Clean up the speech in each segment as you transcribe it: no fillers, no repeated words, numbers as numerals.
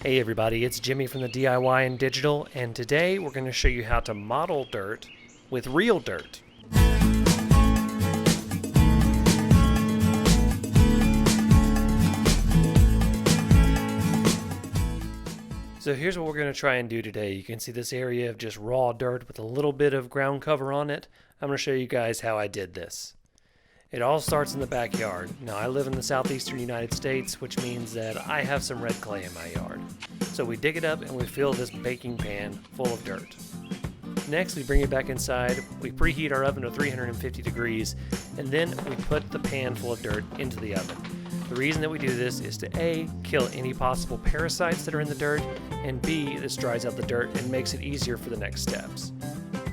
Hey everybody, it's Jimmy from the DIY and Digital, and today we're going to show you how to model dirt with real dirt. So here's what we're going to try and do today. You can see this area of just raw dirt with a little bit of ground cover on it. I'm going to show you guys how I did this. It all starts in the backyard. Now I live in the southeastern United States, which means that I have some red clay in my yard. So we dig it up and we fill this baking pan full of dirt. Next we bring it back inside, we preheat our oven to 350 degrees, and then we put the pan full of dirt into the oven. The reason that we do this is to A, kill any possible parasites that are in the dirt, and B, this dries out the dirt and makes it easier for the next steps.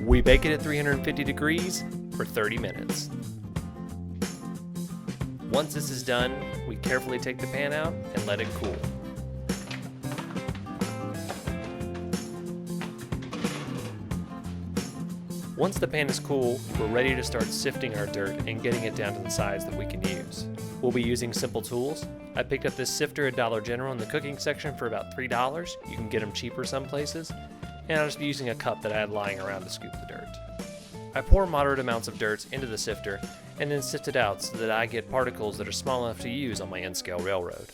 We bake it at 350 degrees for 30 minutes. Once this is done, we carefully take the pan out and let it cool. Once the pan is cool, we're ready to start sifting our dirt and getting it down to the size that we can use. We'll be using simple tools. I picked up this sifter at Dollar General in the cooking section for about $3. You can get them cheaper some places. And I'll just be using a cup that I had lying around to scoop the dirt. I pour moderate amounts of dirt into the sifter and then sift it out so that I get particles that are small enough to use on my N-scale railroad.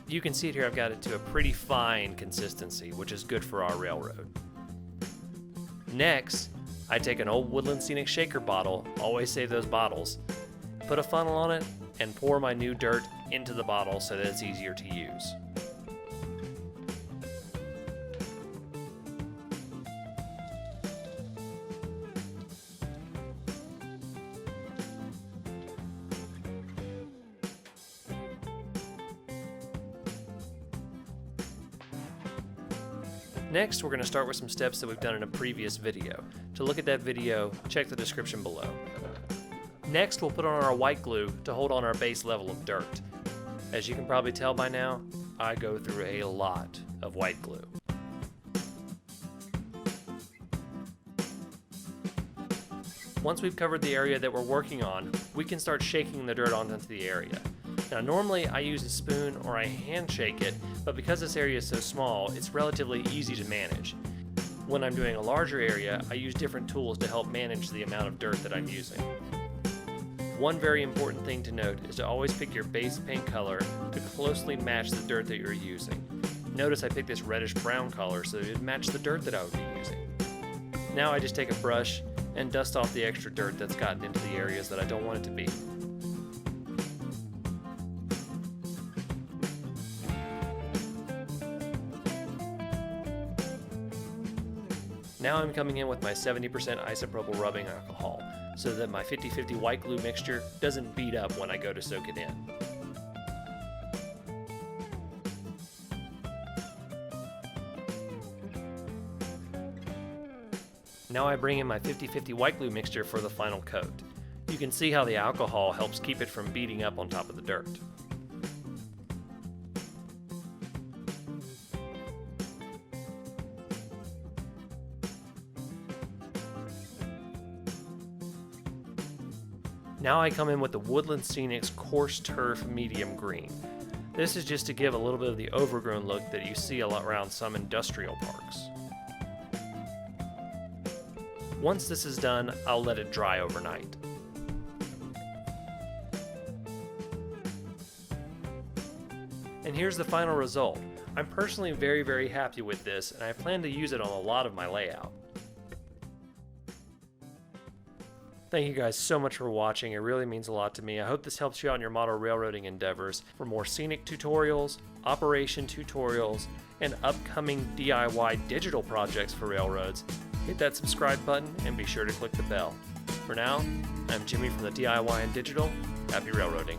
You can see it here, I've got it to a pretty fine consistency, which is good for our railroad. Next, I take an old Woodland Scenic shaker bottle, always save those bottles, put a funnel on it, and pour my new dirt into the bottle so that it's easier to use. Next, we're going to start with some steps that we've done in a previous video. To look at that video, check the description below. Next, we'll put on our white glue to hold on our base level of dirt. As you can probably tell by now, I go through a lot of white glue. Once we've covered the area that we're working on, we can start shaking the dirt onto the area. Now normally I use a spoon or I hand shake it, but because this area is so small, it's relatively easy to manage. When I'm doing a larger area, I use different tools to help manage the amount of dirt that I'm using. One very important thing to note is to always pick your base paint color to closely match the dirt that you're using. Notice I picked this reddish brown color so that it would match the dirt that I would be using. Now I just take a brush and dust off the extra dirt that's gotten into the areas that I don't want it to be. Now I'm coming in with my 70% isopropyl rubbing alcohol so that my 50-50 white glue mixture doesn't beat up when I go to soak it in. Now I bring in my 50-50 white glue mixture for the final coat. You can see how the alcohol helps keep it from beating up on top of the dirt. Now I come in with the Woodland Scenic's Coarse Turf Medium Green. This is just to give a little bit of the overgrown look that you see a lot around some industrial parks. Once this is done, I'll let it dry overnight. And here's the final result. I'm personally very happy with this, and I plan to use it on a lot of my layout. Thank you guys so much for watching. It really means a lot to me. I hope this helps you out in your model railroading endeavors. For more scenic tutorials, operation tutorials, and upcoming DIY digital projects for railroads, hit that subscribe button and be sure to click the bell. For now, I'm Jimmy from the DIY and Digital. Happy railroading.